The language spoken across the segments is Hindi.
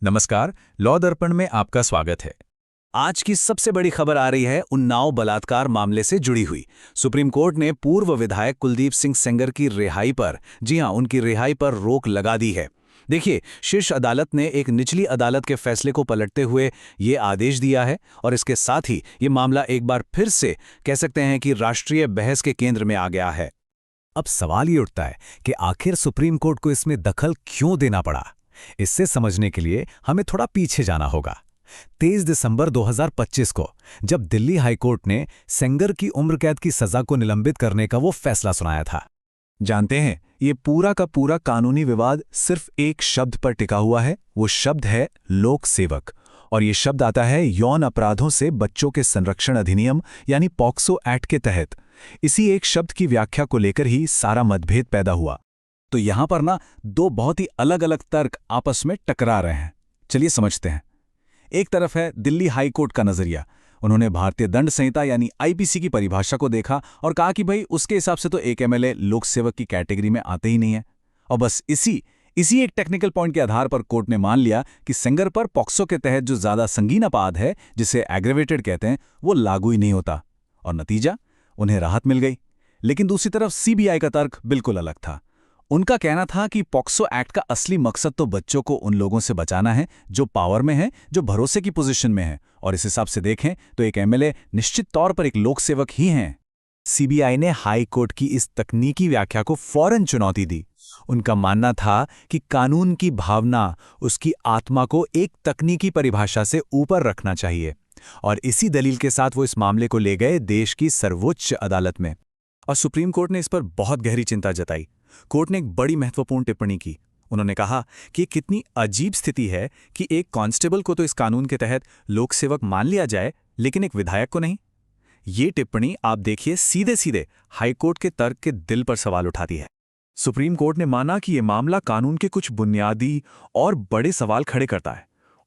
नमस्कार। लॉ दर्पण में आपका स्वागत है। आज की सबसे बड़ी खबर आ रही है उन्नाव बलात्कार मामले से जुड़ी हुई। सुप्रीम कोर्ट ने पूर्व विधायक कुलदीप सिंह सेंगर की रिहाई पर, जी हां, उनकी रिहाई पर रोक लगा दी है। देखिए, शीर्ष अदालत ने एक निचली अदालत के फैसले को पलटते हुए ये आदेश दिया है और इसके साथ ही ये मामला एक बार फिर से कह सकते हैं कि राष्ट्रीय बहस के केंद्र में आ गया है। अब सवाल ये उठता है कि आखिर सुप्रीम कोर्ट को इसमें दखल क्यों देना पड़ा। इससे समझने के लिए हमें थोड़ा पीछे जाना होगा। 23 दिसंबर 2025 को जब दिल्ली हाई कोर्ट ने सेंगर की उम्र कैद की सजा को निलंबित करने का वो फैसला सुनाया था। जानते हैं, ये पूरा का पूरा कानूनी विवाद सिर्फ एक शब्द पर टिका हुआ है। वो शब्द है लोक सेवक। और ये शब्द आता है यौन अपराधों से बच्चों के संरक्षण अधिनियम यानी पॉक्सो एक्ट के तहत। इसी एक शब्द की व्याख्या को लेकर ही सारा मतभेद पैदा हुआ। तो यहां पर ना दो बहुत ही अलग अलग तर्क आपस में टकरा रहे हैं। चलिए समझते हैं। एक तरफ है दिल्ली हाई कोर्ट का नजरिया। उन्होंने भारतीय दंड संहिता यानी आईपीसी की परिभाषा को देखा और कहा कि भाई उसके हिसाब से तो एक एमएलए लोक सेवक की कैटेगरी में आते ही नहीं है। और बस इसी एक टेक्निकल पॉइंट के आधार पर कोर्ट ने मान लिया कि सेंगर पर पॉक्सो के तहत जो ज्यादा संगीन अपराध है, जिसे एग्रेवेटेड कहते हैं, वो लागू ही नहीं होता। और नतीजा, उन्हें राहत मिल गई। लेकिन दूसरी तरफ सीबीआई का तर्क बिल्कुल अलग था। उनका कहना था कि पॉक्सो एक्ट का असली मकसद तो बच्चों को उन लोगों से बचाना है जो पावर में हैं, जो भरोसे की पोजीशन में हैं। और इस हिसाब से देखें तो एक एमएलए निश्चित तौर पर एक लोक सेवक ही हैं। सीबीआई ने हाई कोर्ट की इस तकनीकी व्याख्या को फौरन चुनौती दी। उनका मानना था कि कानून की भावना, उसकी आत्मा को एक तकनीकी परिभाषा से ऊपर रखना चाहिए। और इसी दलील के साथ वो इस मामले को ले गए देश की सर्वोच्च अदालत में। और सुप्रीम कोर्ट ने इस पर बहुत गहरी चिंता जताई। कोर्ट ने एक बड़ी महत्वपूर्ण टिप्पणी की। उन्होंने कहा कि ये कितनी अजीब स्थिति है कि एक कांस्टेबल को तो इस कानून के तहत लोक सेवक मान लिया जाए, लेकिन एक विधायक को नहीं। ये टिप्पणी आप देखिए सीधे सीधे हाईकोर्ट के तर्क के दिल पर सवाल उठाती है। सुप्रीम कोर्ट ने माना कि ये मामला कानून के कुछ बुनियादी और बड़े सवाल खड़े करता है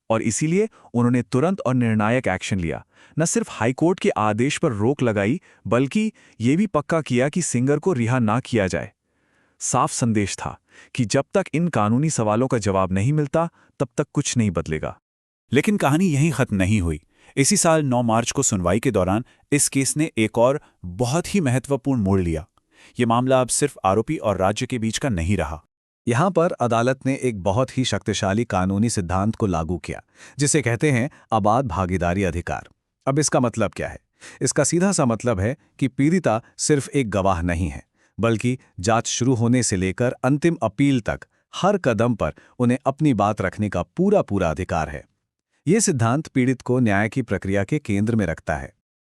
और इसीलिए उन्होंने तुरंत और निर्णायक एक्शन लिया। न सिर्फ हाईकोर्ट के आदेश पर रोक लगाई, बल्कि ये भी पक्का किया कि सेंगर को रिहा ना किया जाए। साफ संदेश था कि जब तक इन कानूनी सवालों का जवाब नहीं मिलता, तब तक कुछ नहीं बदलेगा। लेकिन कहानी यहीं खत्म नहीं हुई। इसी साल 9 मार्च को सुनवाई के दौरान इस केस ने एक और बहुत ही महत्वपूर्ण मोड़ लिया। ये मामला अब सिर्फ आरोपी और राज्य के बीच का नहीं रहा। यहां पर अदालत ने एक बहुत ही शक्तिशाली कानूनी सिद्धांत को लागू किया, जिसे कहते हैं आबाद भागीदारी अधिकार। अब इसका मतलब क्या है? इसका सीधा सा मतलब है कि पीड़िता सिर्फ एक गवाह नहीं है, बल्कि जांच शुरू होने से लेकर अंतिम अपील तक हर कदम पर उन्हें अपनी बात रखने का पूरा पूरा अधिकार है। यह सिद्धांत पीड़ित को न्याय की प्रक्रिया के केंद्र में रखता है।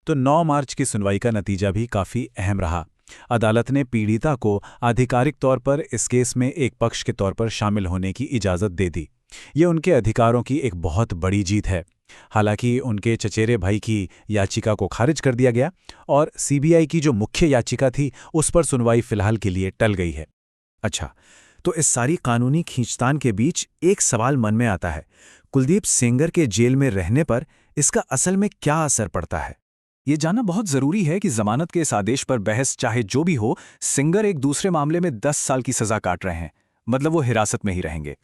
तो 9 मार्च की सुनवाई का नतीजा भी काफी अहम रहा। अदालत ने पीड़िता को आधिकारिक तौर पर इस केस में एक पक्ष के तौर पर शामिल होने की इजाजत दे दी। ये उनके अधिकारों की एक बहुत बड़ी जीत है। हालांकि उनके चचेरे भाई की याचिका को खारिज कर दिया गया और सीबीआई की जो मुख्य याचिका थी उस पर सुनवाई फिलहाल के लिए टल गई है। अच्छा, तो इस सारी कानूनी खींचतान के बीच एक सवाल मन में आता है, कुलदीप सेंगर के जेल में रहने पर इसका असल में क्या असर पड़ता है? ये जानना बहुत जरूरी है कि जमानत के इस आदेश पर बहस चाहे जो भी हो, सेंगर एक दूसरे मामले में 10 साल की सजा काट रहे हैं। मतलब वो हिरासत में ही रहेंगे।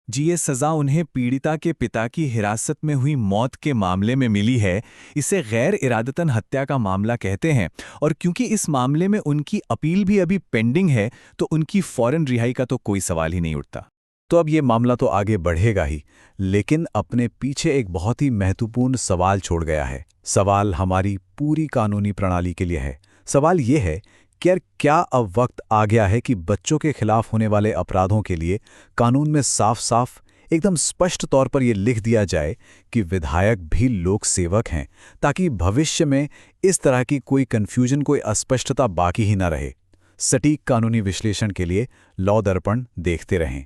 जी, ये सजा उन्हें पीड़िता के पिता की हिरासत में हुई मौत के मामले में मिली है। इसे गैर इरादतन हत्या का मामला कहते हैं। और क्योंकि इस मामले में उनकी अपील भी अभी पेंडिंग है, तो उनकी फौरन रिहाई का तो कोई सवाल ही नहीं उठता। तो अब ये मामला तो आगे बढ़ेगा ही, लेकिन अपने पीछे एक बहुत ही महत्वपूर्ण सवाल छोड़ गया है। सवाल हमारी पूरी कानूनी प्रणाली के लिए है। सवाल ये है कि क्या अब वक्त आ गया है कि बच्चों के खिलाफ होने वाले अपराधों के लिए कानून में साफ साफ एकदम स्पष्ट तौर पर यह लिख दिया जाए कि विधायक भी लोक सेवक हैं, ताकि भविष्य में इस तरह की कोई कन्फ्यूजन, कोई अस्पष्टता बाकी ही ना रहे। सटीक कानूनी विश्लेषण के लिए लॉ दर्पण देखते रहें।